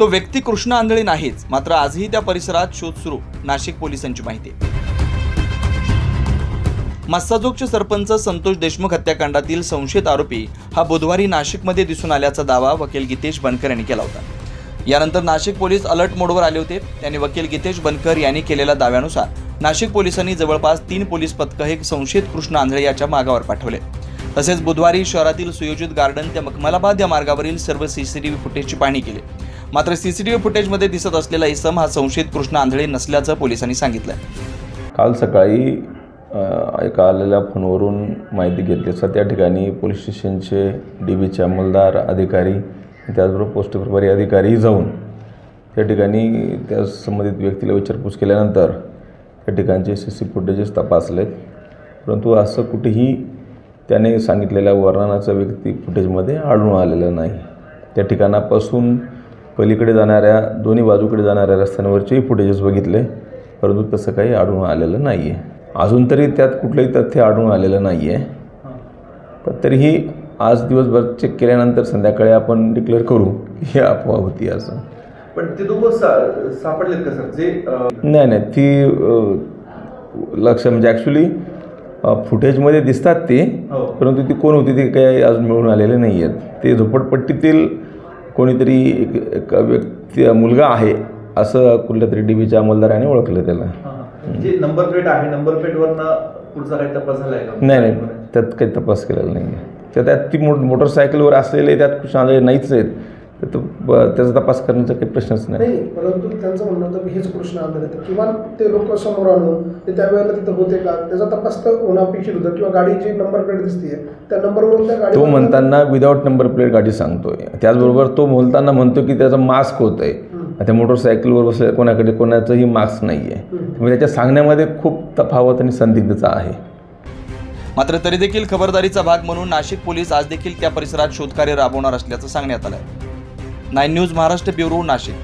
तो व्यक्ती कृष्णा आंधळे नाहीच, मात्र आजही त्या परिसरात शोध सुरू, नाशिक पोलिसांची माहिती। मस्साजोगचे सरपंच संतोष देशमुख हत्याकांडातील संशयित आरोपी हा बुधवारी नाशिकमध्ये दिसून आल्याचा दावा वकील गीतेश बनकर यांनी केला होता। यानंतर नाशिक पोलीस अलर्ट मोडवर आले होते। त्यांनी वकील गीतेश बनकर यांनी केलेल्या दाव्यानुसार नाशिक पोलिसांनी जवळपास 3 पोलीस पथकं हे संशयित कृष्णा आंधळे याच्या मागावर पाठवले। तसेच बुधवारी शहरातील सुयोजित गार्डन ते मखमलाबाद या मार्गावरील सर्व सीसीटीव्ही फुटेजची पाहणी केली। मात्र सीसीटीव्ही फुटेजमध्ये दिसत असलेला इसम हा संशयित कृष्णा आंधळे नसल्याचं पोलिसांनी सांगितलं। काल सकाळी एका आलेल्या फोनवरून माहिती घेतली असता त्या ठिकाणी पोलीस स्टेशनचे डीबीचे अंमलदार अधिकारी त्याचबरोबर पोस्ट प्रभारी अधिकारी जाऊन त्या ठिकाणी त्या संबंधित व्यक्तीला विचारपूस केल्यानंतर त्या ठिकाणचे सीसी फुटेजेस तपासलेत, परंतु असं कुठेही त्याने सांगितलेल्या वर्णनाचा व्यक्ती फुटेजमध्ये आढळून आलेलं नाही। त्या ठिकाणापासून पलीकडे जाणाऱ्या दोन्ही बाजूकडे जाणाऱ्या रस्त्यांवरचेही फुटेजेस बघितले, परंतु तसं काही आढळून आलेलं नाही आहे। अजून तरी त्यात कुठलंही तथ्य आढळून आलेलं नाही आहे, पण तरीही आज दिवसभर चेक केल्यानंतर संध्याकाळी आपण डिक्लेअर करू की ही अफवा होती असं। पण ते दोघं सापडलेत का सर? जे नाही ती लक्ष म्हणजे ॲक्च्युली फुटेजमध्ये दिसतात ते, परंतु ती कोण होती ते काही अजून मिळून आलेले नाही आहेत। ते झोपडपट्टीतील कोणीतरी एक व्यक्ती मुलगा आहे असं कुठल्या तरी डीबीच्या अंमलदाराने ओळखलं त्याला। जे नंबर प्लेट आहे, नंबर प्लेटवरनं पुढचा काही तपास झाला आहे का? नाही त्यात काही तपास केलेला नाही आहे। त्यात ती मोटरसायकलवर असलेले त्यात कृष्णा आंधळे नाहीच आहेत, तर त्याचा तपास करण्याचा काही प्रश्नच नाही। परंतु त्यांचं म्हणणं होतं की हेच कृष्णा आंधळे आहेत, किंवा ते लोक समोर आणून ते त्यावेळेला तिथं होते का त्याचा तपास तर होणं अपेक्षित होतं, किंवा गाडीची नंबर प्लेट दिसते त्या नंबरवरून त्या गाडी तो म्हणताना विदाऊट नंबर प्लेट गाडी सांगतोय, त्याचबरोबर तो बोलताना म्हणतो की त्याचा मास्क होत आहे। त्या मोटरसायकलवर बसले कोणाचंही मास्क नाही आहे, त्यामुळे त्याच्या सांगण्यामध्ये खूप तफावत आणि संदिग्धता आहे। मात्र तरी देखील खबरदारीचा भाग म्हणून नाशिक पोलीस आज देखील त्या परिसरात शोधकार्य राबवणार असल्याचं सांगण्यात आलं आहे। 9 न्यूज महाराष्ट्र ब्युरो, नाशिक।